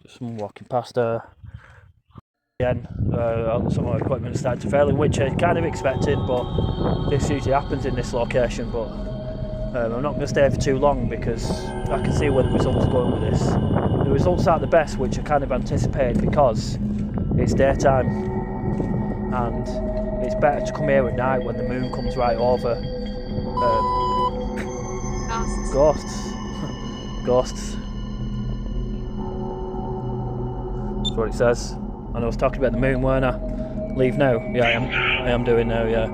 Someone walking past her. Again, some of the equipment started to fail, which I kind of expected, but this usually happens in this location. But I'm not going to stay for too long because I can see where the results are going with this. The results aren't the best, which I kind of anticipated because it's daytime and it's better to come here at night when the moon comes right over. Ghosts. Ghosts. That's what it says. And I was talking about the moon, weren't I? Leave now? Yeah, I am doing now, yeah.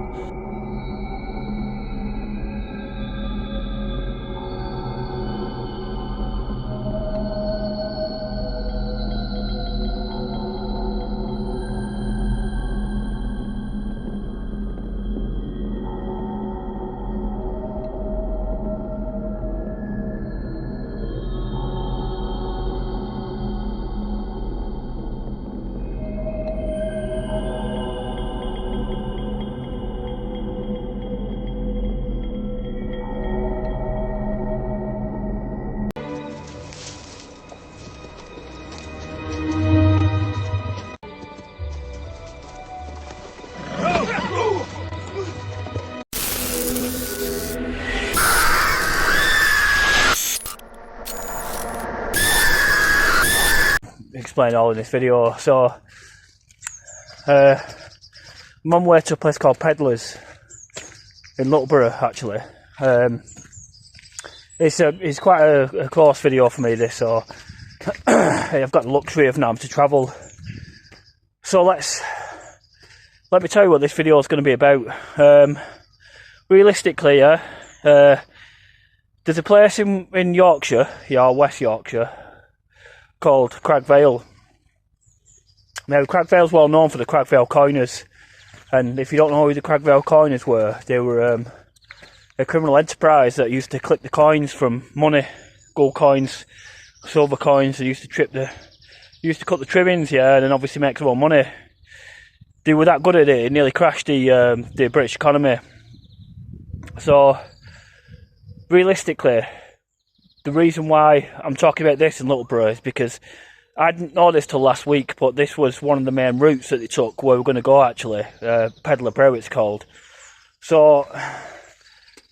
Explain all in this video. So I'm on my way to a place called Peddlars in Littleborough, actually. It's quite a close video for me, this, so I've got the luxury of now to travel. So let me tell you what this video is going to be about. Realistically, there's a place in Yorkshire, West Yorkshire, called Craggvale. Now, Craggvale's well known for the Craggvale coiners, and if you don't know who the Craggvale coiners were, they were a criminal enterprise that used to clip the coins from money, gold coins, silver coins. They used to cut the trimmings, yeah, and then obviously make some more money. They were that good at it nearly crashed the British economy. So, realistically, the reason why I'm talking about this in Littleborough is because I didn't know this till last week, but this was one of the main routes that they took where we're going to go, actually. Peddlar Brow, it's called. So,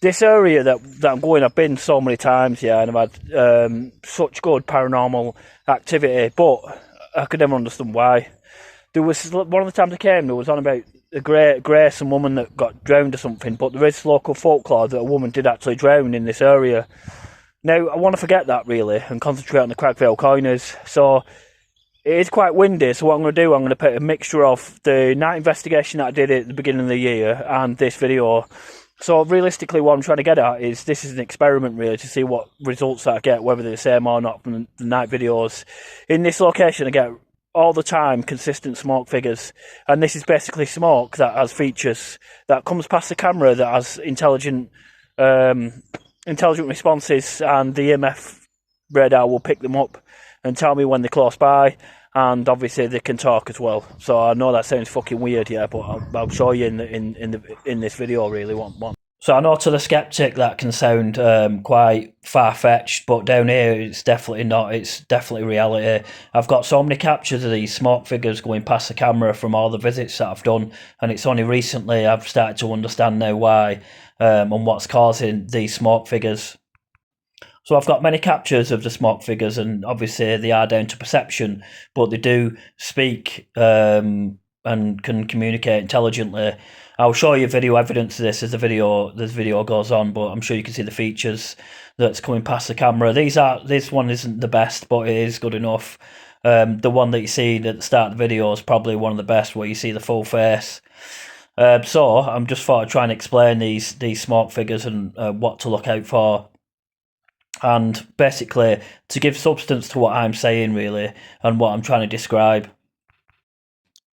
this area that I'm going, I've been so many times, yeah, and I've had such good paranormal activity, but I could never understand why. There was one of the times I came, there was on about a some woman that got drowned or something, but there is local folklore that a woman did actually drown in this area. Now, I want to forget that, really, and concentrate on the Craggvale coiners. So, it is quite windy, so what I'm going to do, I'm going to put a mixture of the night investigation that I did at the beginning of the year and this video. So, realistically, what I'm trying to get at is, this is an experiment, really, to see what results that I get, whether they're the same or not from the night videos. In this location, I get, all the time, consistent smoke figures. And this is basically smoke that has features, that comes past the camera, that has intelligent responses, and the EMF radar will pick them up and tell me when they're close by, and obviously they can talk as well. So I know that sounds fucking weird, yeah, but I'll show you in this video, really. One. So I know to the skeptic that can sound quite far-fetched, but down here it's definitely not. It's definitely reality. I've got so many captures of these smoke figures going past the camera from all the visits that I've done, and it's only recently I've started to understand now why and what's causing these smoke figures. So I've got many captures of the smoke figures, and obviously they are down to perception, but they do speak and can communicate intelligently. I'll show you video evidence of this as this video goes on, but I'm sure you can see the features that's coming past the camera. This one isn't the best, but it is good enough. The one that you see at the start of the video is probably one of the best, where you see the full face. So I'm just thought I'd try and explain these smoke figures and what to look out for, and basically to give substance to what I'm saying, really, and what I'm trying to describe.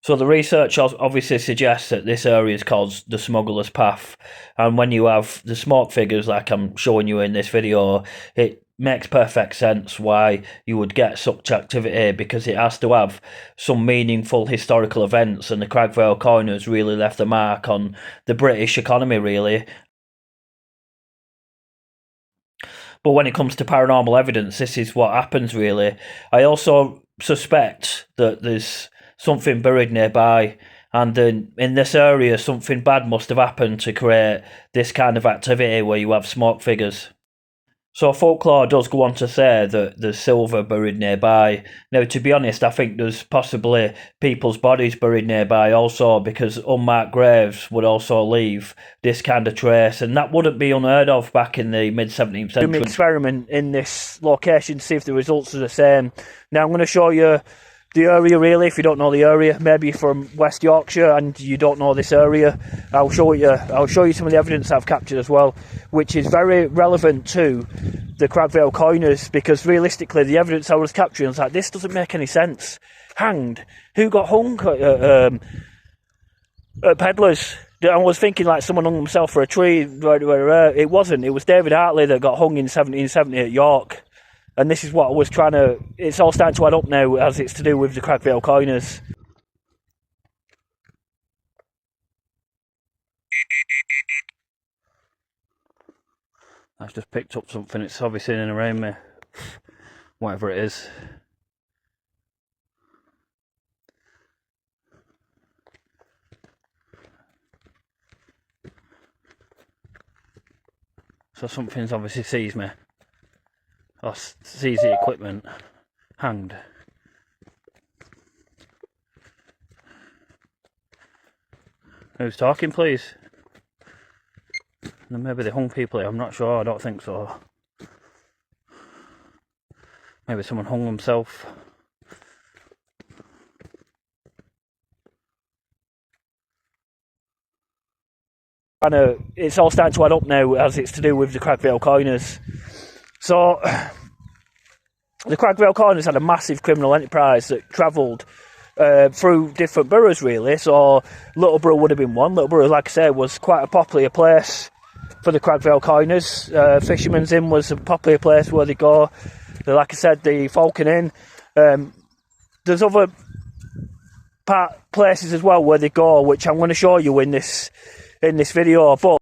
So the research obviously suggests that this area is called the Smugglers' Path, and when you have the smoke figures like I'm showing you in this video, it makes perfect sense why you would get such activity, because it has to have some meaningful historical events, and the Craggvale coiners really left a mark on the British economy, really. But when it comes to paranormal evidence, this is what happens, really. I also suspect that there's something buried nearby, and in this area, something bad must have happened to create this kind of activity where you have smoke figures. So folklore does go on to say that there's silver buried nearby. Now, to be honest, I think there's possibly people's bodies buried nearby also, because unmarked graves would also leave this kind of trace, and that wouldn't be unheard of back in the mid-17th century. Do an experiment in this location to see if the results are the same. Now, I'm going to show you the area, really, if you don't know the area. Maybe from West Yorkshire and you don't know this area, I'll show you some of the evidence I've captured as well, which is very relevant to the Craggvale coiners, because realistically the evidence I was capturing, I was like, this doesn't make any sense. Hanged? Who got hung at Peddlars? I was thinking like someone hung himself for a tree. It wasn't. It was David Hartley that got hung in 1770 at York. And this is what I was trying to... It's all starting to add up now, as it's to do with the Craggvale coiners. I've just picked up something. It's obviously in and around me. Whatever it is. So something's obviously sees me. Or sees the equipment. Hanged. Who's talking, please? Maybe they hung people here, I'm not sure, I don't think so. Maybe someone hung himself. I know, it's all starting to add up now, as it's to do with the Craggvale coiners. So, the Craggvale coiners had a massive criminal enterprise that travelled through different boroughs, really. So Littleborough would have been one. Littleborough, like I say, was quite a popular place for the Craggvale coiners. Fisherman's Inn was a popular place where they go. Like I said, the Falcon Inn. There's other places as well where they go, which I'm going to show you in this video. But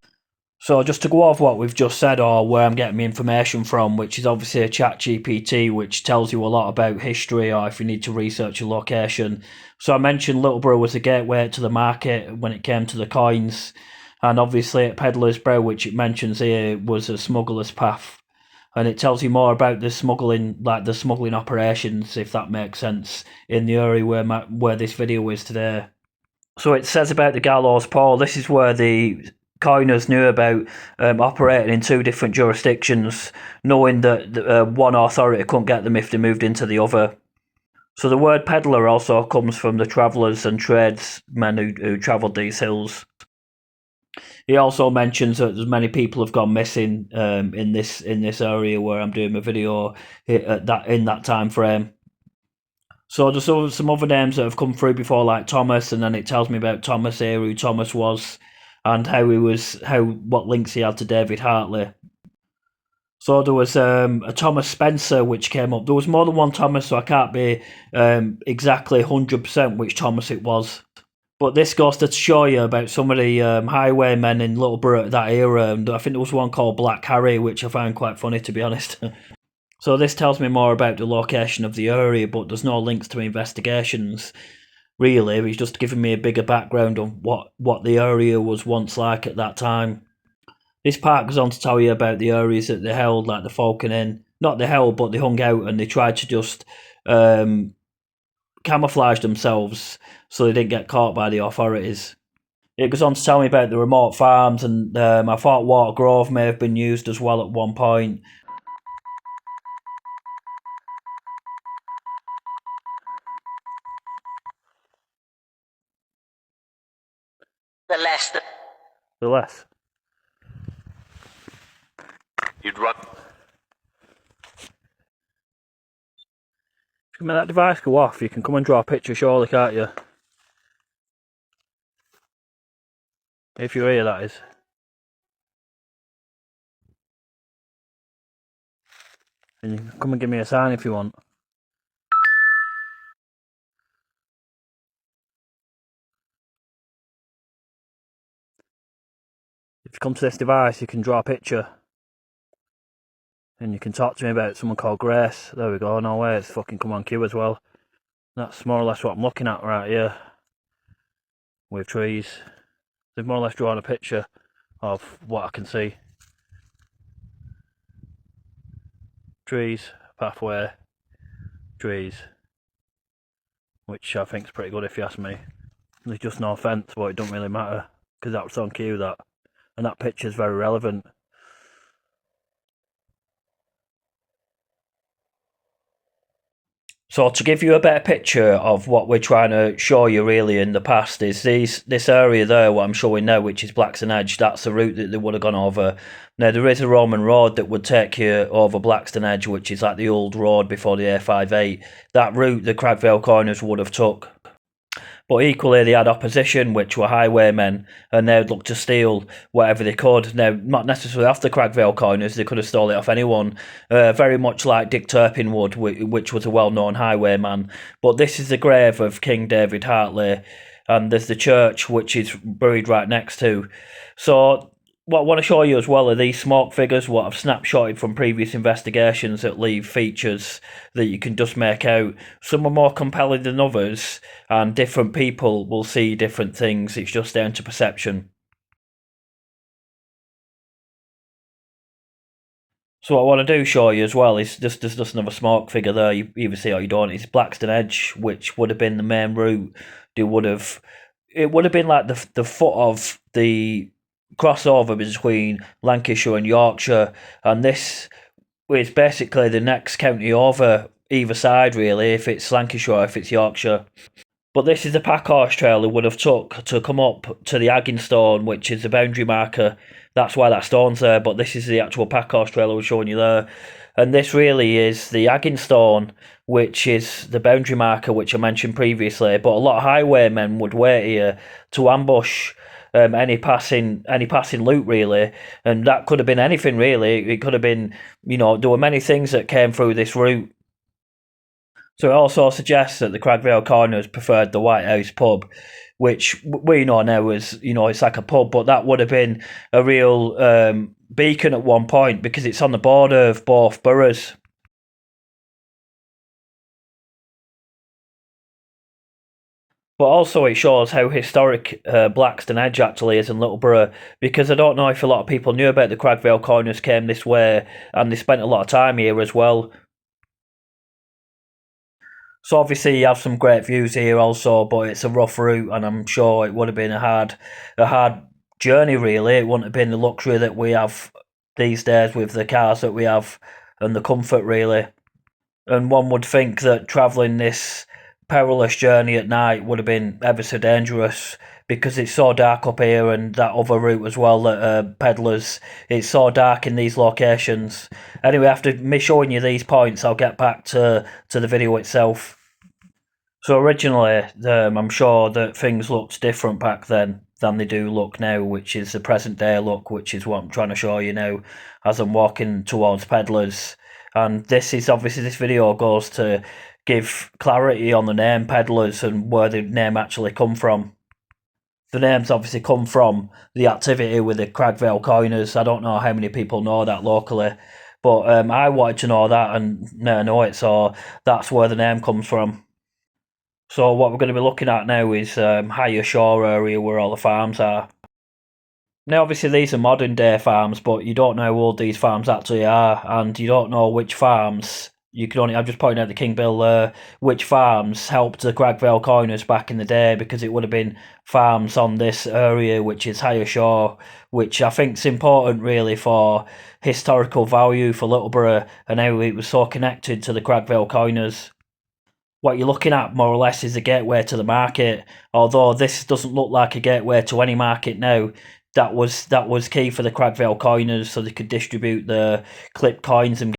so just to go off what we've just said, or where I'm getting my information from, which is obviously a ChatGPT, which tells you a lot about history, or if you need to research a location. So I mentioned Littleborough was a gateway to the market when it came to the coins, and obviously at Peddlar's Brow, which it mentions here, was a smuggler's path, and it tells you more about the smuggling, like the smuggling operations, if that makes sense, in the area where this video is today. So it says about the gallows pole. This is where the coiners knew about operating in two different jurisdictions, knowing that one authority couldn't get them if they moved into the other. So the word peddler also comes from the travellers and tradesmen who travelled these hills. He also mentions that many people have gone missing in this area where I'm doing my video in that time frame. So there's some other names that have come through before, like Thomas, and then it tells me about Thomas here, who Thomas was, and what links he had to David Hartley. So there was a Thomas Spencer which came up. There was more than one Thomas, so I can't be exactly 100% which Thomas it was. But this goes to show you about some of the highwaymen in Littleborough at that era. And I think there was one called Black Harry, which I found quite funny, to be honest. So this tells me more about the location of the area, but there's no links to investigations, really. It's just giving me a bigger background on what the area was once like at that time. This part goes on to tell you about the areas that they held, like the Falcon Inn. Not they held, but they hung out, and they tried to just camouflage themselves so they didn't get caught by the authorities. It goes on to tell me about the remote farms, and I thought Water Grove may have been used as well at one point. The less. You'd run. If you can make that device go off, you can come and draw a picture, surely, can't you? If you're here, that is. And you can come and give me a sign if you want. If you come to this device, you can draw a picture. And you can talk to me about someone called Grace. There we go, no way, it's fucking come on cue as well. That's more or less what I'm looking at right here. With trees. They've more or less drawn a picture of what I can see. Trees, pathway, trees. Which I think is pretty good if you ask me. There's just no fence, but it doesn't really matter. Because that's on cue, that. And that picture's very relevant. So to give you a better picture of what we're trying to show you really in the past is this area there, what I'm showing now, which is Blackston Edge, that's the route that they would have gone over. Now there is a Roman road that would take you over Blackston Edge, which is like the old road before the A58. That route the Craggvale coiners would have took. But equally, they had opposition, which were highwaymen, and they'd look to steal whatever they could. Now, not necessarily off the Craggvale coiners, they could have stolen it off anyone, very much like Dick Turpin would, which was a well-known highwayman. But this is the grave of King David Hartley, and there's the church, which is buried right next to. So what I want to show you as well are these smoke figures, what I've snapshotted from previous investigations that leave features that you can just make out. Some are more compelling than others, and different people will see different things. It's just down to perception. So what I want to do show you as well is there's just another smoke figure there. You either see it or you don't. It's Blackston Edge, which would have been the main route. It would have been like the foot of the crossover between Lancashire and Yorkshire, and this is basically the next county over either side, really, if it's Lancashire or if it's Yorkshire. But this is the pack horse trail they would have took to come up to the Agging Stone, which is the boundary marker. That's why that stone's there, but this is the actual pack horse trail I was showing you there. And this really is the Agging Stone, which is the boundary marker, which I mentioned previously. But a lot of highwaymen would wait here to ambush any passing loot, really, and that could have been anything, really. It could have been, there were many things that came through this route. So it also suggests that the Craggvale coiners preferred the White House pub, which we know now as, it's like a pub, but that would have been a real beacon at one point because it's on the border of both boroughs. But also it shows how historic Blackston Edge actually is in Littleborough, because I don't know if a lot of people knew about the Craggvale coiners came this way, and they spent a lot of time here as well. So obviously you have some great views here also, but it's a rough route, and I'm sure it would have been a hard journey, really. It wouldn't have been the luxury that we have these days with the cars that we have and the comfort, really. And one would think that travelling this perilous journey at night would have been ever so dangerous because it's so dark up here, and that other route as well, that Peddlars, it's so dark in these locations. Anyway, after me showing you these points, I'll get back to the video itself. So originally, I'm sure that things looked different back then than they do look now, which is the present day look, which is what I'm trying to show you now as I'm walking towards Peddlars. And this video goes to give clarity on the name Peddlars and where the name actually come from. The name's obviously come from the activity with the Craggvale coiners. I don't know how many people know that locally, but I wanted to know that and never know it, so that's where the name comes from. So what we're going to be looking at now is higher shore area where all the farms are. Now, obviously, these are modern day farms, but you don't know how old these farms actually are, and you don't know which farms. I'm just pointing out the King Bill there, which farms helped the Craggvale coiners back in the day, because it would have been farms on this area, which is higher shore, which I think is important really for historical value for Littleborough and how it was so connected to the Craggvale coiners. What you're looking at more or less is the gateway to the market, although this doesn't look like a gateway to any market now. That was key for the Craggvale coiners, so they could distribute the clipped coins. And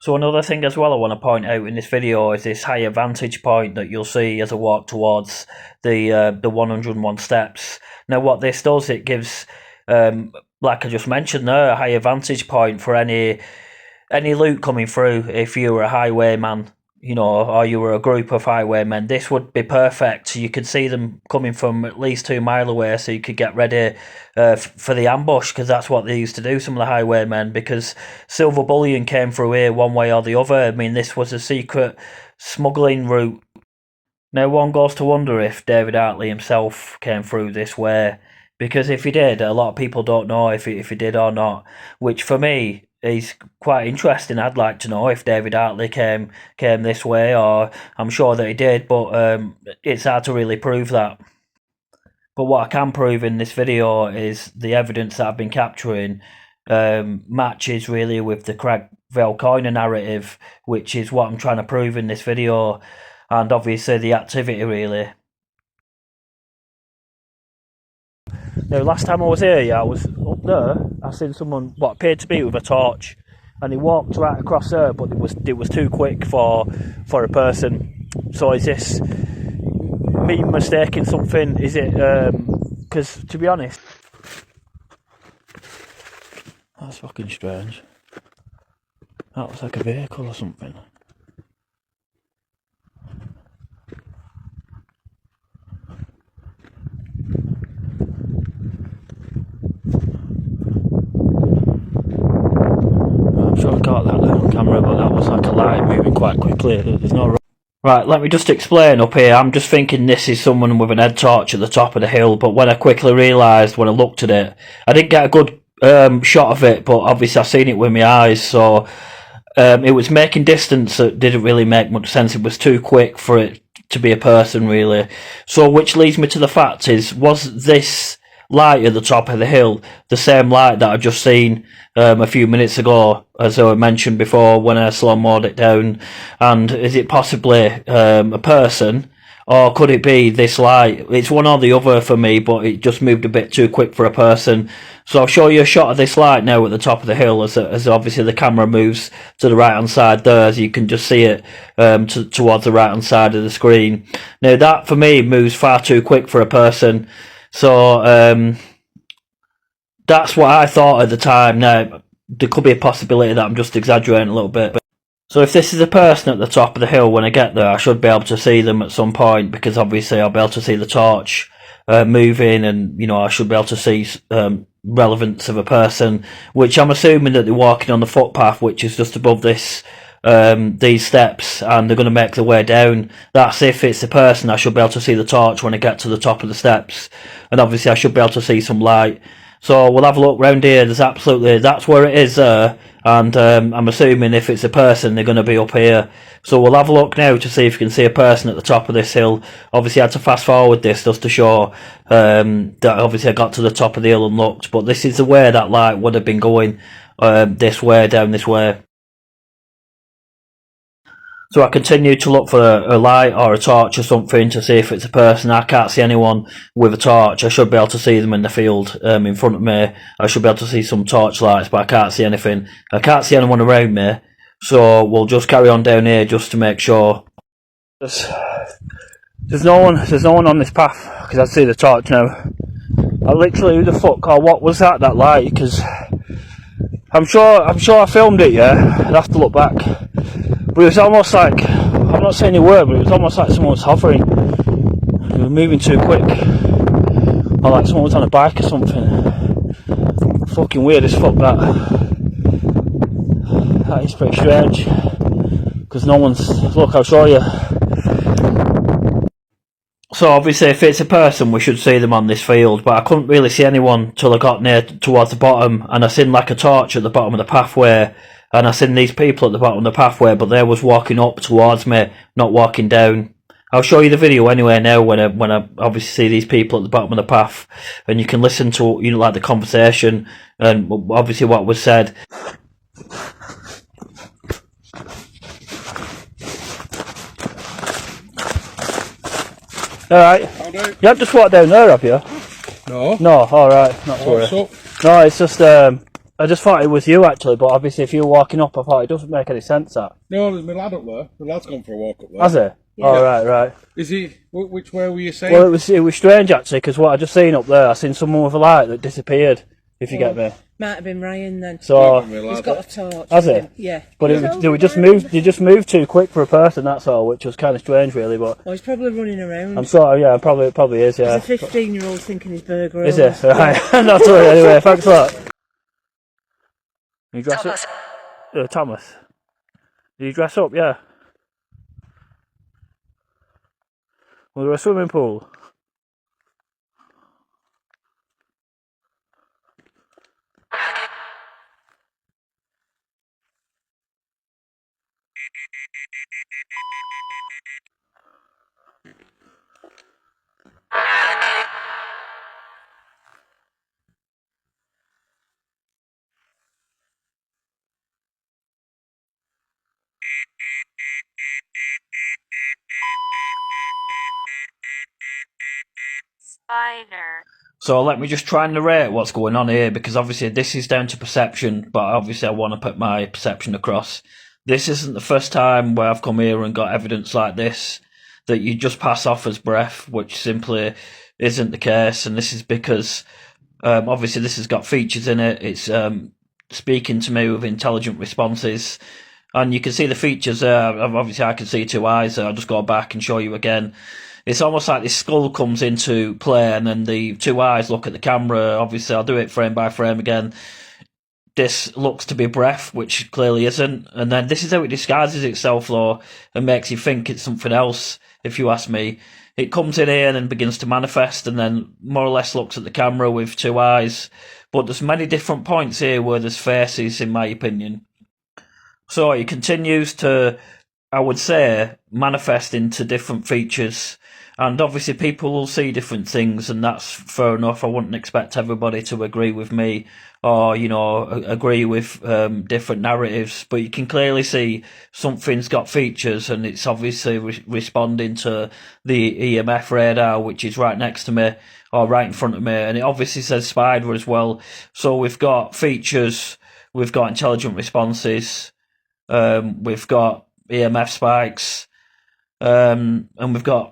so another thing as well I want to point out in this video is this higher vantage point that you'll see as I walk towards the 101 steps. Now what this does, it gives, like I just mentioned there, a higher vantage point for any loot coming through if you're a highwayman. you know, or you were a group of highwaymen, this would be perfect. You could see them coming from at least 2 mile away, so you could get ready for the ambush, because that's what they used to do, some of the highwaymen, because silver bullion came through here one way or the other. I mean, this was a secret smuggling route. Now, one goes to wonder if David Hartley himself came through this way, because if he did, a lot of people don't know if he did or not, which for me is quite interesting. I'd like to know if David Hartley came this way, or I'm sure that he did, but it's hard to really prove that. But what I can prove in this video is the evidence that I've been capturing matches really with the Craggvale coiner narrative, which is what I'm trying to prove in this video, and obviously the activity really. Now, last time I was here, I was up there, I seen someone what appeared to be with a torch, and he walked right across there, but it was too quick for a person. So is this me mistaking something? Is it, because to be honest, that's fucking strange. That looks like a vehicle or something. I'm sure I got that on camera, but that was like a light moving quite quickly. There's no... Right, let me just explain up here. I'm just thinking this is someone with an head torch at the top of the hill, but when I quickly realised when I looked at it, I didn't get a good shot of it, but obviously I've seen it with my eyes, so it was making distance that didn't really make much sense. It was too quick for it to be a person, really. So which leads me to the fact is, was this light at the top of the hill the same light that I just seen a few minutes ago, as I mentioned before when I slow-moed it down? And is it possibly a person, or could it be this light? It's one or the other for me, but it just moved a bit too quick for a person. So I'll show you a shot of this light now at the top of the hill, as obviously the camera moves to the right hand side there, as you can just see it towards the right hand side of the screen. Now that for me moves far too quick for a person. So that's what I thought at the time. Now, there could be a possibility that I'm just exaggerating a little bit. So if this is a person at the top of the hill when I get there, I should be able to see them at some point, because obviously I'll be able to see the torch moving, and you know, I should be able to see relevance of a person, which I'm assuming that they're walking on the footpath, which is just above this these steps, and they're going to make their way down. That's if it's a person. I should be able to see the torch when I get to the top of the steps, and obviously I should be able to see some light. So we'll have a look round here. That's where it is there, and I'm assuming if it's a person, they're going to be up here. So we'll have a look now to see if you can see a person at the top of this hill. Obviously I had to fast forward this just to show that obviously I got to the top of the hill and looked, but this is the way that light would have been going, this way, down this way. So I continue to look for a light or a torch or something to see if it's a person. I can't see anyone with a torch. I should be able to see them in the field in front of me. I should be able to see some torch lights, but I can't see anything. I can't see anyone around me. So we'll just carry on down here just to make sure. There's no one on this path, because I see the torch now. I literally, who the fuck, or what was that light? Because I'm sure I filmed it, yeah. I'd have to look back. But it was almost like, I'm not saying they were, but it was almost like someone was hovering. They were moving too quick. Or like someone was on a bike or something. Fucking weird as fuck, that. That is pretty strange. Because no one's... Look, I'll show you. So obviously if it's a person, we should see them on this field, but I couldn't really see anyone till I got near towards the bottom, and I seen like a torch at the bottom of the pathway. And I seen these people at the bottom of the pathway, but they was walking up towards me, not walking down. I'll show you the video anyway now when I obviously see these people at the bottom of the path, and you can listen to, you know, like the conversation and obviously what was said. Alright. You have just walked down there, have you? No. No, alright, not to worry. No, it's just I just thought it was you actually, but obviously if you're walking up, I thought it doesn't make any sense, that. No, there's my lad up there. The lad's gone for a walk up there. Has he? Yeah. Oh, right. Is he? Which way were you saying? Well, it was strange actually, because what I just seen up there, I seen someone with a light that disappeared, if you get me. Might have been Ryan then. So he's got a torch. has it? Yeah. But they just moved too quick for a person. That's all, which was kind of strange, really. But well, he's probably running around. I'm sorry. Yeah, probably is. Yeah. There's a 15-year-old thinking he's burger. Is it? Right. Not sorry. Anyway, thanks a lot. You dress up, Thomas. Do you dress up? Yeah. Was there a swimming pool? Spider. So let me just try and narrate what's going on here, because obviously this is down to perception, but obviously I want to put my perception across. This isn't the first time where I've come here and got evidence like this that you just pass off as breath, which simply isn't the case. And this is because obviously this has got features in it. It's speaking to me with intelligent responses, and you can see the features there. Obviously I can see two eyes there. I'll just go back and show you again. It's almost like this skull comes into play and then the two eyes look at the camera. Obviously, I'll do it frame by frame again. This looks to be breath, which clearly isn't. And then this is how it disguises itself, though, and makes you think it's something else, if you ask me. It comes in here and then begins to manifest and then more or less looks at the camera with two eyes. But there's many different points here where there's faces, in my opinion. So it continues to, I would say, manifest into different features. And obviously people will see different things, and that's fair enough. I wouldn't expect everybody to agree with me or, agree with different narratives. But you can clearly see something's got features, and it's obviously responding to the EMF radar, which is right next to me or right in front of me. And it obviously says spider as well. So we've got features, we've got intelligent responses, we've got EMF spikes, and we've got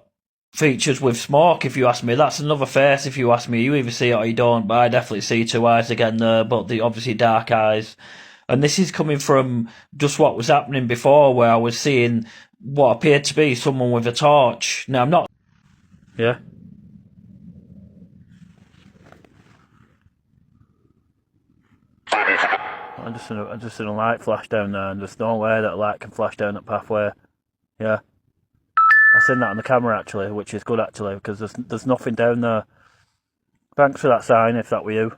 features with smoke, if you ask me. That's another face, if you ask me. You either see it or you don't, but I definitely see two eyes again there, but the obviously dark eyes. And this is coming from just what was happening before, where I was seeing what appeared to be someone with a torch. Now, I'm not... Yeah? I'm just in a light flash down there, and there's no way that light can flash down that pathway. Yeah. I seen that on the camera, actually, which is good, actually, because there's nothing down there. Thanks for that sign, if that were you.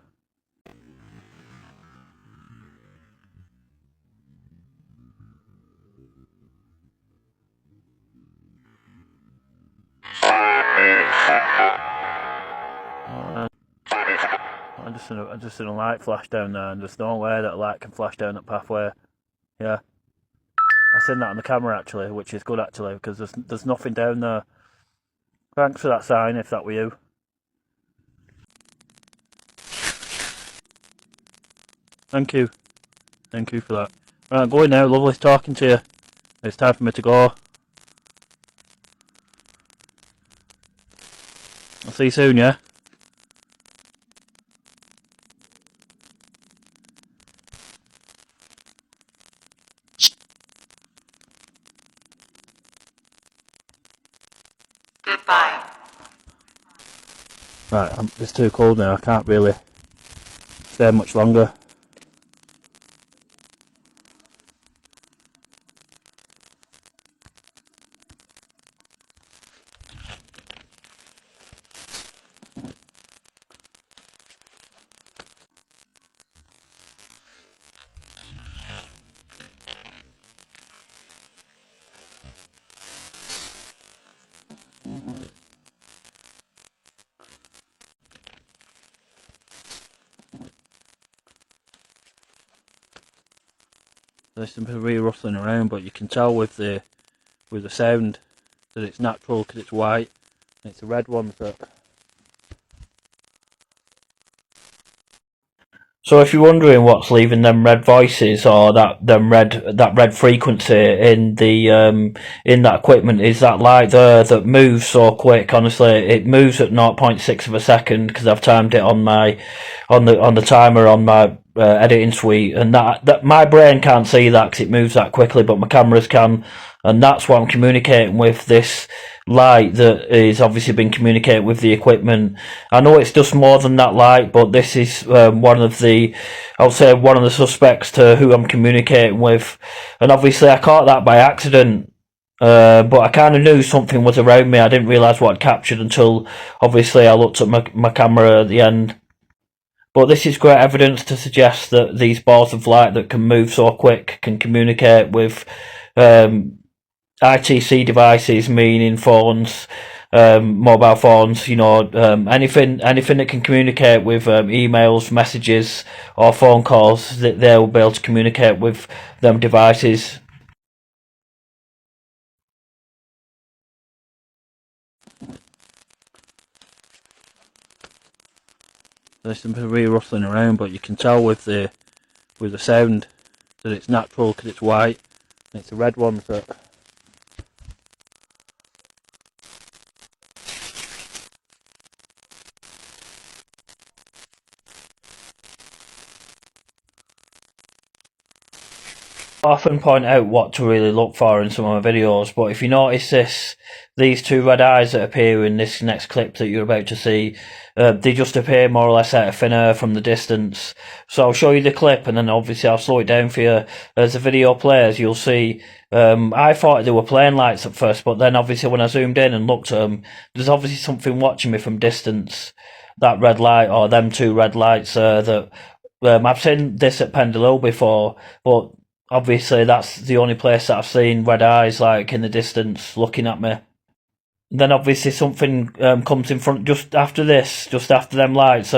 I'm just in a light flash down there, and there's no way that light can flash down that pathway. Yeah. I seen that on the camera, actually, which is good, actually, because there's nothing down there. Thanks for that sign, if that were you. Thank you. Thank you for that. Right, I'm going now. Lovely talking to you. It's time for me to go. I'll see you soon, yeah? Goodbye. Right, it's too cold now. I can't really stay much longer. There's some really rustling around, but you can tell with the sound that it's natural because it's white, and it's the red ones that. So if you're wondering what's leaving them red voices or that red frequency in that equipment, is that light there that moves so quick. Honestly, it moves at 0.6 of a second because I've timed it on the timer on my editing suite, and that my brain can't see that because it moves that quickly, but my cameras can, and that's what I'm communicating with this light that is obviously been communicating with the equipment. I know it's just more than that light, but this is one of the suspects to who I'm communicating with, and obviously I caught that by accident. But I kind of knew something was around me. I didn't realise what I'd captured until obviously I looked at my camera at the end. But this is great evidence to suggest that these balls of light that can move so quick can communicate with ITC devices, meaning phones, mobile phones, anything that can communicate with emails, messages, or phone calls, that they will be able to communicate with them devices. There's some really rustling around, but you can tell with the sound that it's natural because it's white, and it's the red ones that. I often point out what to really look for in some of my videos, but if you notice these two red eyes that appear in this next clip that you're about to see, they just appear more or less out of thin air from the distance. So I'll show you the clip, and then obviously I'll slow it down for you. As the video plays, you'll see, I thought they were plane lights at first, but then obviously when I zoomed in and looked at them, there's obviously something watching me from distance. That red light, or them two red lights, that I've seen this at Peddlar before, but obviously that's the only place that I've seen red eyes like in the distance looking at me. Then obviously something comes in front just after them lights.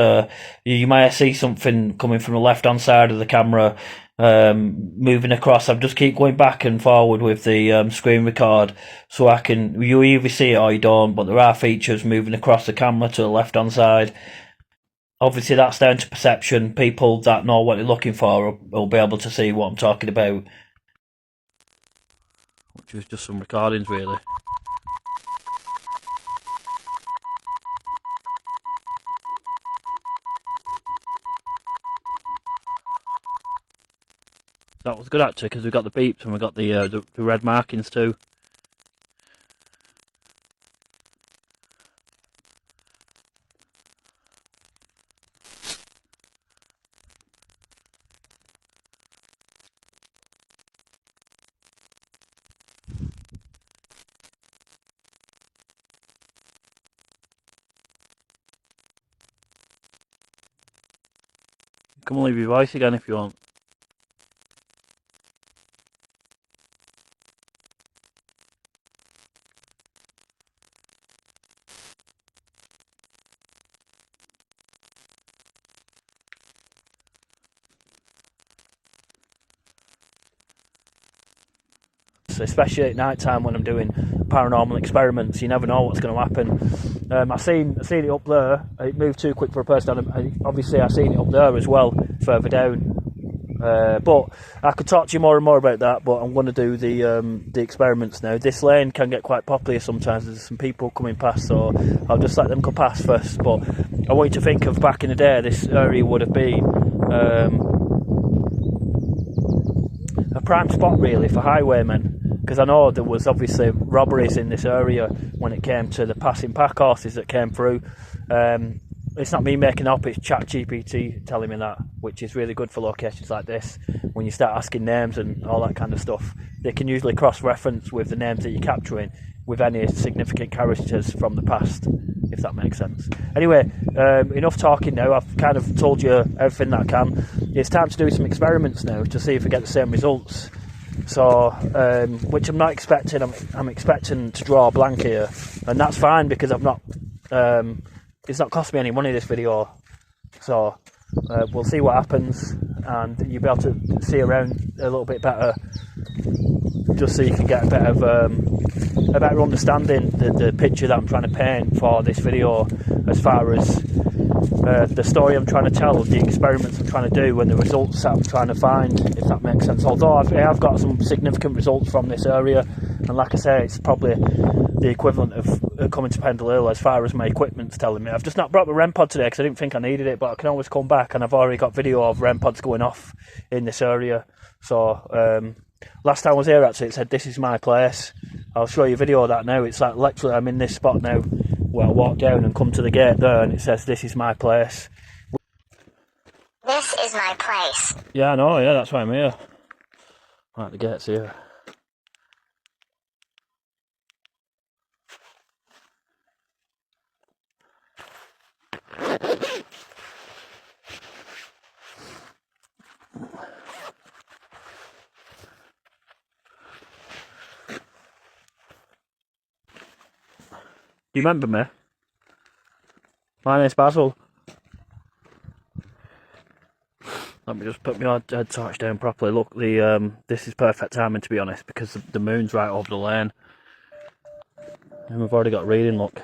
You might see something coming from the left hand side of the camera, moving across. I just keep going back and forward with the screen record, so you either see it or you don't, but there are features moving across the camera to the left hand side. Obviously that's down to perception. People that know what they're looking for will be able to see what I'm talking about. Which was just some recordings really. That was good actually, because we got the beeps and we got the red markings too. Come and leave your voice again if you want. Especially at night time when I'm doing paranormal experiments, you never know what's going to happen. I seen it up there. It moved too quick for a person. Obviously, I seen it up there as well, further down. But I could talk to you more and more about that. But I'm going to do the experiments now. This lane can get quite popular sometimes. There's some people coming past, so I'll just let them go past first. But I want you to think of back in the day, this area would have been a prime spot really for highwaymen. Because I know there was obviously robberies in this area when it came to the passing pack horses that came through. It's not me making up, it's ChatGPT telling me that, which is really good for locations like this. When you start asking names and all that kind of stuff, they can usually cross-reference with the names that you're capturing with any significant characters from the past, if that makes sense. Anyway, enough talking now. I've kind of told you everything that I can. It's time to do some experiments now to see if we get the same results. So, which I'm not expecting. I'm expecting to draw a blank here, and that's fine because I've not. It's not cost me any money, this video. So we'll see what happens, and you'll be able to see around a little bit better, just so you can get a better understanding the picture that I'm trying to paint for this video, as far as the story I'm trying to tell, the experiments I'm trying to do, and the results that I'm trying to find, if that makes sense. Although I have got some significant results from this area, And like I say, it's probably the equivalent of coming to Peddlar as far as my equipment's telling me. I've just not brought my REM pod today because I didn't think I needed it, but I can always come back, and I've already got video of REM pods going off in this area. So last time I was here, actually, it said this is my place. I'll show you a video of that now. It's like literally I'm in this spot now where I walk down and come to the gate there, and it says this is my place. This is my place. Yeah, I know, yeah, that's why I'm here. Right, the gate's here. Do you remember me? My name's Basil. Let me just put my head torch down properly. Look, this is perfect timing, to be honest, because the moon's right over the lane. And we've already got reading, look.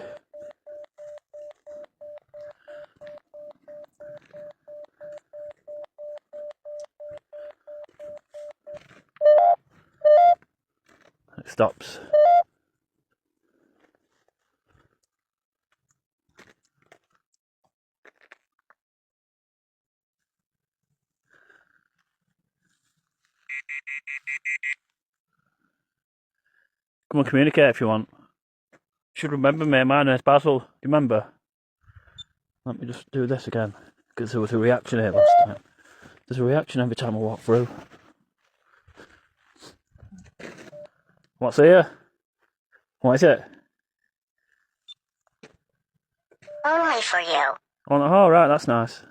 It stops. Come on, communicate if you want. You should remember me, my name's Basil. Do you remember? Let me just do this again, because there was a reaction here last time. There's a reaction every time I walk through. What's here? What is it? Only for you. Oh, right, that's nice.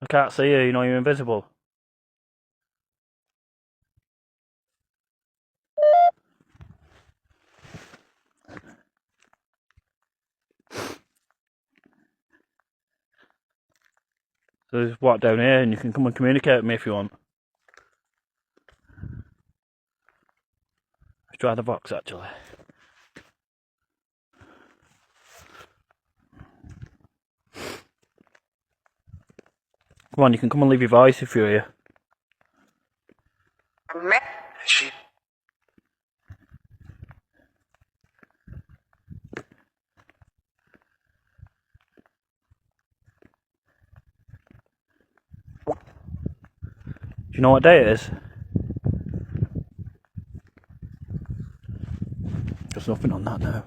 I can't see you, you know you're invisible. So just walk down here and you can come and communicate with me if you want. Let's try the box actually. Come on, you can come and leave your voice if you're here. Do you know what day it is? There's nothing on that now.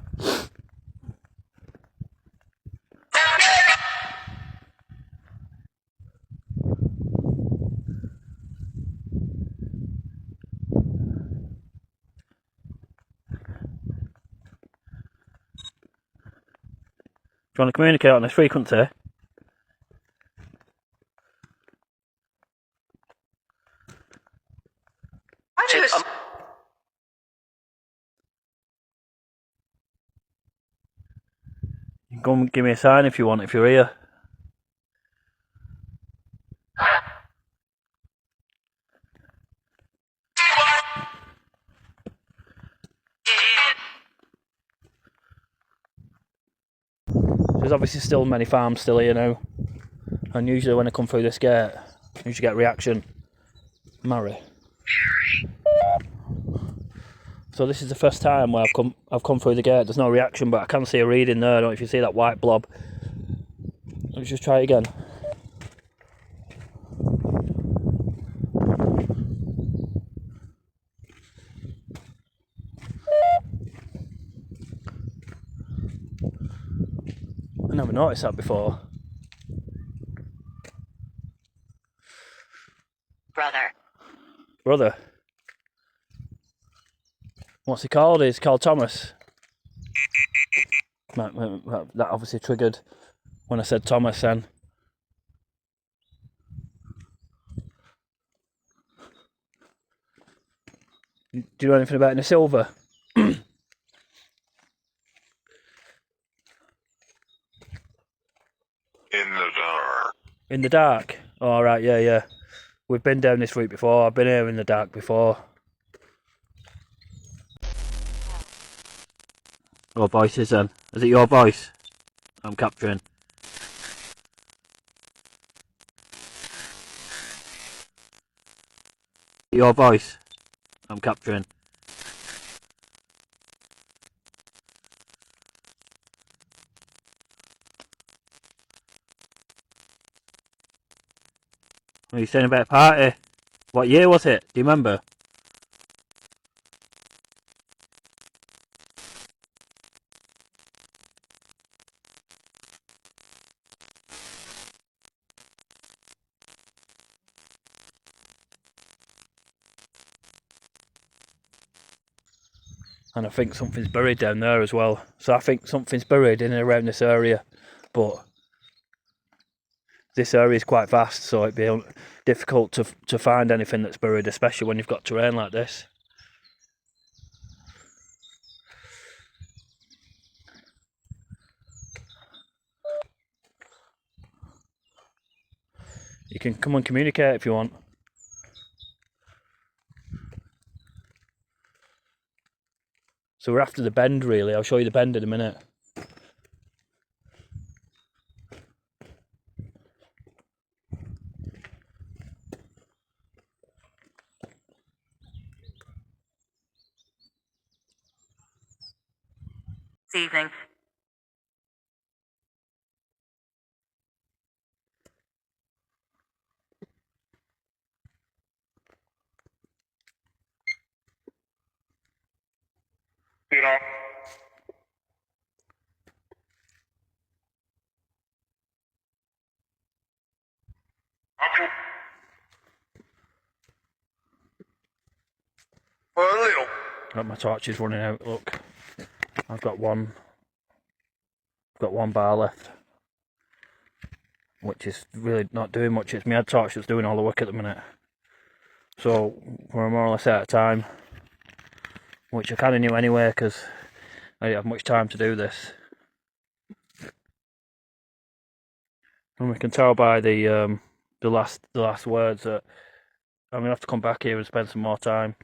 Do you want to communicate on this frequency? You can come and give me a sign if you want, if you're here. There's obviously still many farms still here now, and usually when I come through this gate, I usually get reaction. Marry. So this is the first time where I've come through the gate. There's no reaction, but I can see a reading there. I don't know if you see that white blob. Let's just try it again. I never noticed that before. Brother. What's he called? He's called Thomas. That obviously triggered when I said Thomas then. Do you know anything about any silver? In the dark. In the dark? Oh, right, yeah. We've been down this route before. I've been here in the dark before. Your voices then. Is it your voice I'm capturing? Your voice I'm capturing. What are you saying about a party? What year was it? Do you remember? And I think something's buried down there as well. So I think something's buried in and around this area. But this area is quite vast, so it'd be difficult to find anything that's buried, especially when you've got terrain like this. You can come and communicate if you want. So we're after the bend really. I'll show you the bend in a minute. This evening. You know. Well, a little. Oh, my torch is running out. Look, I've got one bar left, which is really not doing much. It's my head torch that's doing all the work at the minute. So we're more or less out of time, which I kind of knew anyway because I didn't have much time to do this. And we can tell by the last words that I'm gonna have to come back here and spend some more time.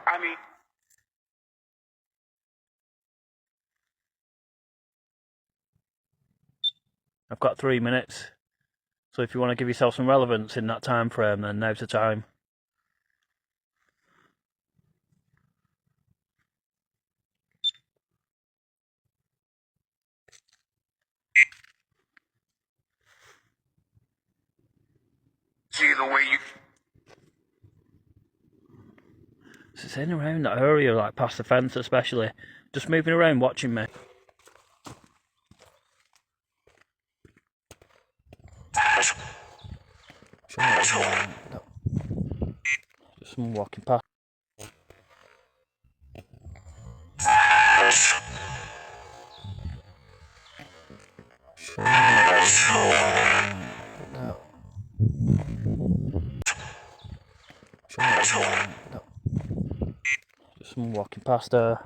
I mean, I've got 3 minutes, so if you want to give yourself some relevance in that time frame, then now's the time. see the way you. So it's in around that area, like past the fence especially, just moving around watching me. Just someone walking past. Just someone walking past her.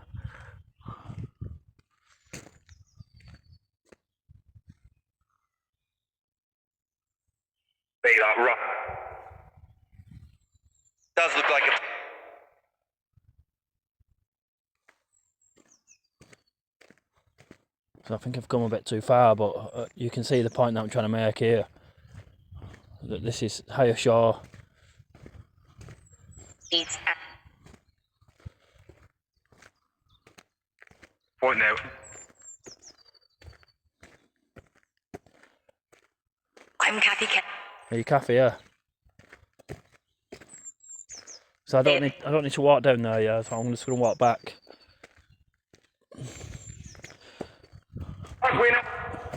They are rough. Does look like a. So I think I've come a bit too far, but you can see the point that I'm trying to make here. That this is higher shore. Point out. I'm Kathy. Are you Kathy? Yeah. So I don't need to walk down there, yeah. So I'm just going to walk back.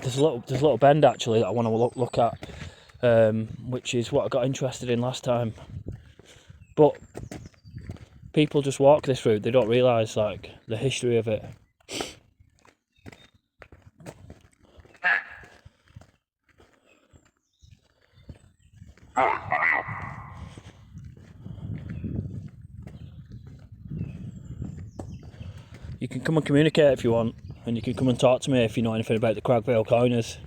There's a little bend actually that I want to look at, which is what I got interested in last time. But people just walk this route; they don't realise like the history of it. You can come and communicate if you want, and you can come and talk to me if you know anything about the Craggvale coiners.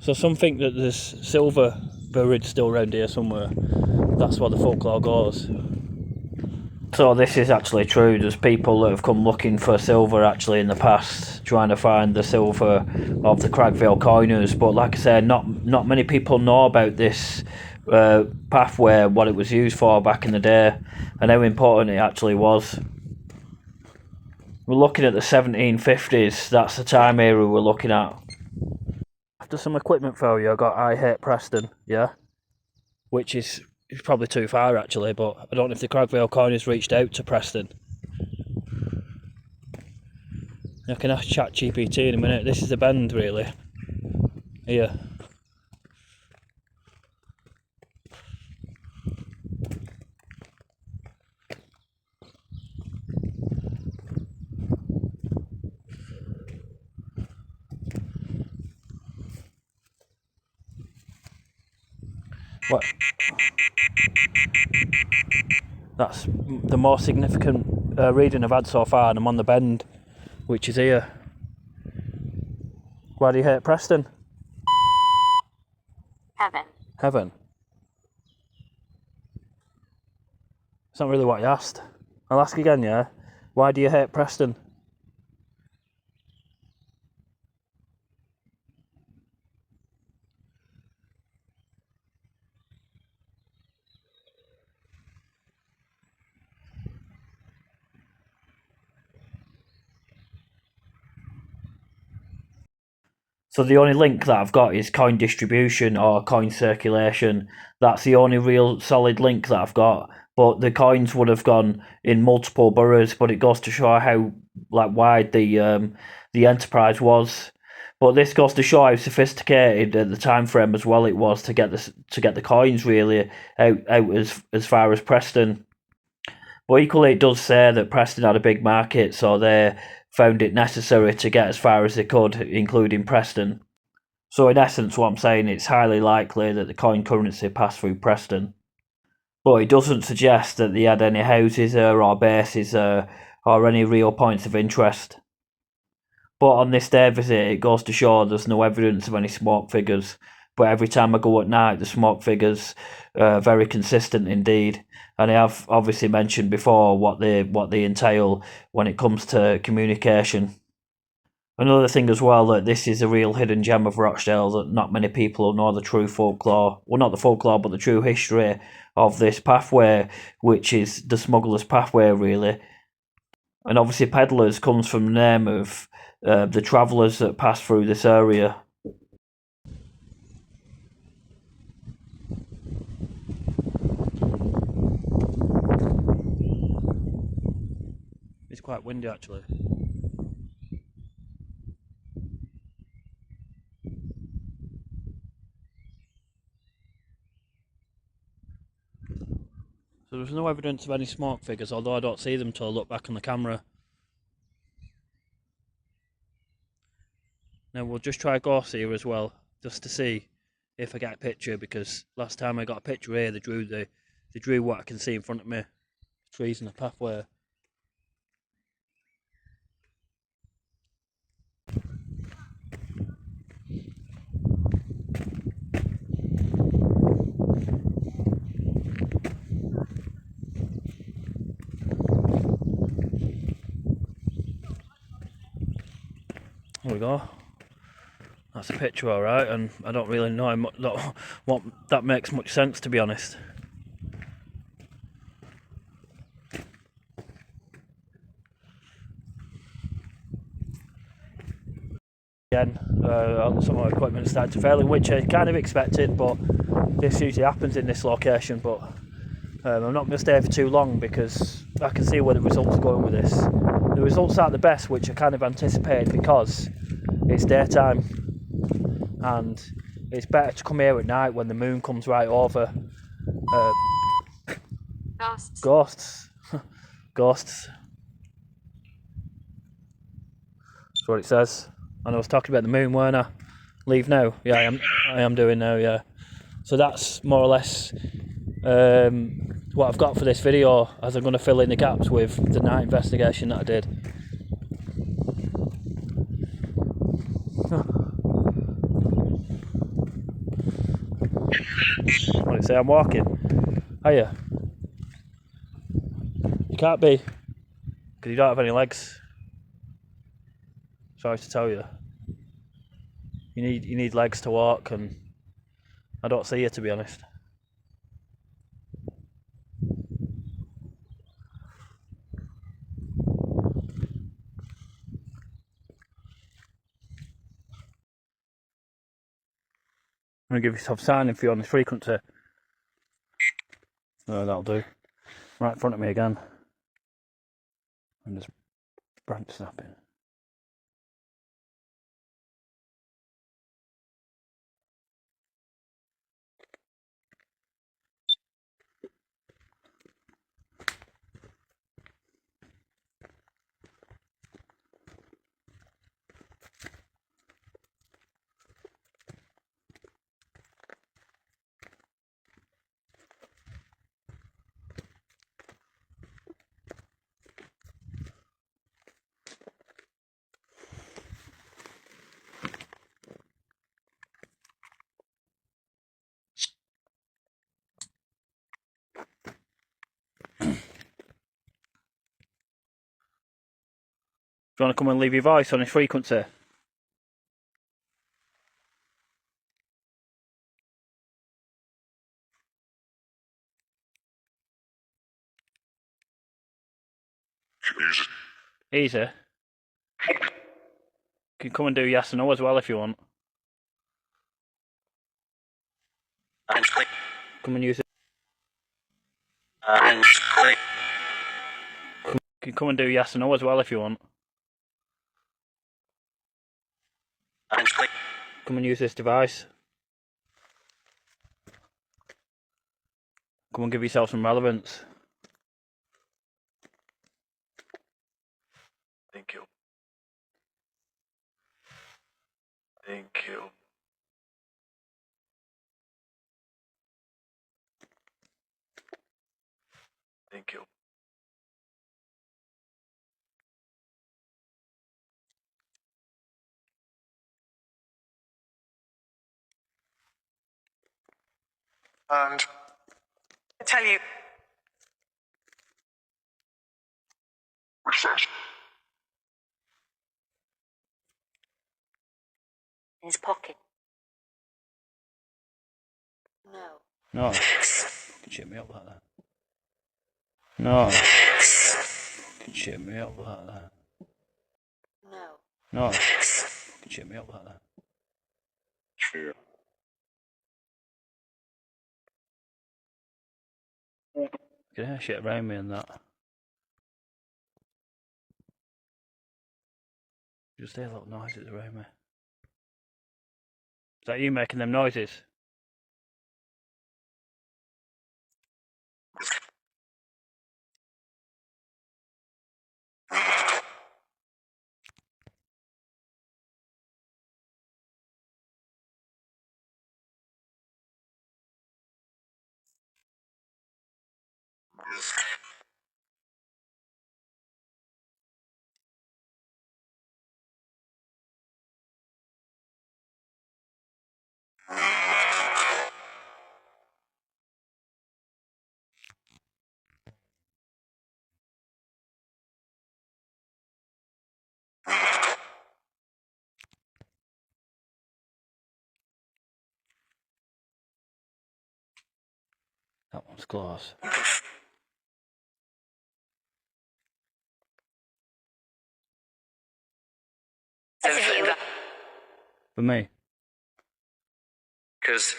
So some think that there's silver buried still around here somewhere. That's where the folklore goes. So this is actually true. There's people that have come looking for silver actually in the past, trying to find the silver of the Craggvale coiners. But like I said, not many people know about this pathway, what it was used for back in the day, and how important it actually was. We're looking at the 1750s. That's the time era we're looking at. After some equipment failure, I got I Hate Preston, yeah, which is probably too far actually, but I don't know if the Craggvale coiners reached out to Preston. I can ask ChatGPT in a minute. This is the bend really. Here. What? That's the most significant reading I've had so far, and I'm on the bend, which is here. Why do you hate Preston? Heaven. Heaven? It's not really what you asked. I'll ask again, yeah? Why do you hate Preston? So the only link that I've got is coin distribution or coin circulation. That's the only real solid link that I've got. But the coins would have gone in multiple boroughs, but it goes to show how wide the enterprise was. But this goes to show how sophisticated at the time frame as well it was to get the coins really out as far as Preston. But equally, it does say that Preston had a big market, so they found it necessary to get as far as they could, including Preston. So in essence, what I'm saying, it's highly likely that the coin currency passed through Preston. But it doesn't suggest that they had any houses there or bases there or any real points of interest. But on this day visit, it goes to show there's no evidence of any smoke figures. But every time I go at night, the smoke figures are very consistent indeed. And I have obviously mentioned before what they entail when it comes to communication. Another thing as well, that this is a real hidden gem of Rochdale, that not many people know the true folklore, well not the folklore but the true history of this pathway, which is the Smugglers pathway really. And obviously Peddlars comes from the name of the travellers that pass through this area. It's quite windy actually. So there's no evidence of any smoke figures, although I don't see them till I look back on the camera. Now we'll just try Gorse here as well, just to see if I get a picture, because last time I got a picture here, they drew what I can see in front of me. Trees and a pathway. There we go. That's a picture, alright, and I don't really know what that makes much sense, to be honest. Again, some of the equipment started to fail, which I kind of expected, but this usually happens in this location. But I'm not going to stay for too long because I can see where the results are going with this. The results aren't the best, which I kind of anticipated because it's daytime and it's better to come here at night when the moon comes right over. Ghosts. Ghosts. Ghosts. That's what it says. And I was talking about the moon, weren't I? Leave now? Yeah, I am doing now, yeah. So that's more or less what I've got for this video, as I'm going to fill in the gaps with the night investigation that I did. say I'm walking. Hiya. You can't be, because you don't have any legs. Sorry to tell you. You need legs to walk, and I don't see you, to be honest. I'm going to give you some signing for you on this frequency. Oh, that'll do. Right in front of me again. And there's branch snapping. Do you want to come and leave your voice on this frequency? Easy. You can come and do yes and no as well if you want. Come and use it. You can come and do yes and no as well if you want. Come and use this device. Come and give yourself some relevance. Thank you. Thank you. Thank you. And I tell you. What's that? In his pocket. No. No. Fucking shit me up like that. No. Fucking shit me up like that. No. No. Fucking shit me up like that. Sure. You can hear shit around me and that. Just hear little noises around me. Is that you making them noises? That one's close. For me. Because.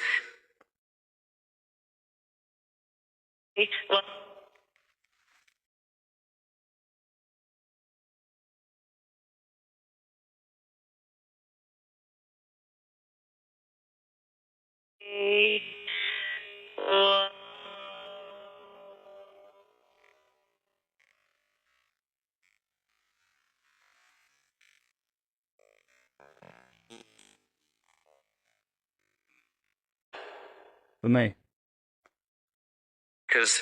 For me. Because.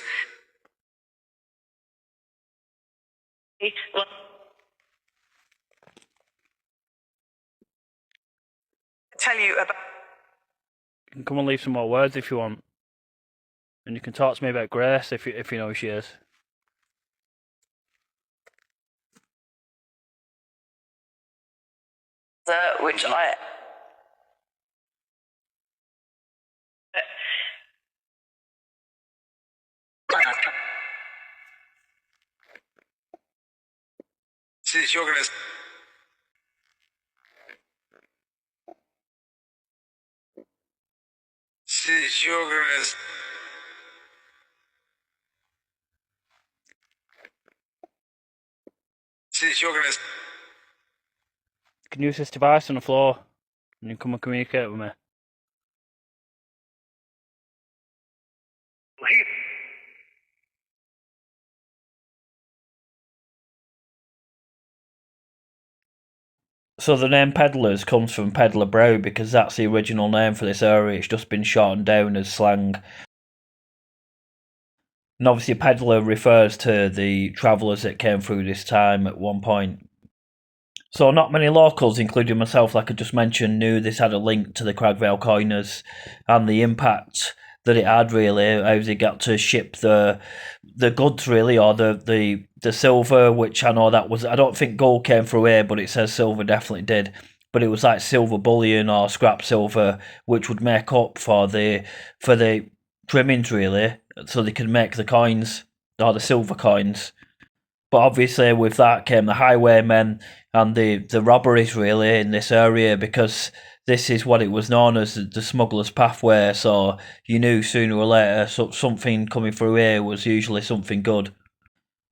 Tell you about. You can come and leave some more words if you want. And you can talk to me about Grace if you know who she is. Which I... Since you're gonna... Since you're gonna... Since you're gonna... You can use this device on the floor and you can come and communicate with me. So the name Peddlars comes from Peddlar Brow because that's the original name for this area. It's just been shortened down as slang. And obviously Peddlar refers to the travellers that came through this time at one point. So not many locals, including myself, like I just mentioned, knew this had a link to the Craggvale coiners and the impact that it had, really, how they got to ship the goods, really, or the silver, which I know that was... I don't think gold came through here, but it says silver definitely did. But it was like silver bullion or scrap silver, which would make up for the trimmings, really, so they could make the coins, or the silver coins. But obviously with that came the highwaymen and the robberies, really, in this area, because this is what it was known as the smuggler's pathway, so you knew sooner or later something coming through here was usually something good.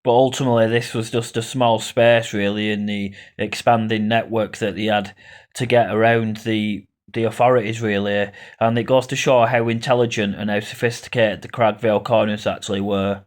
But ultimately this was just a small space, really, in the expanding network that they had to get around the authorities, really, and it goes to show how intelligent and how sophisticated the Craggvale coiners actually were.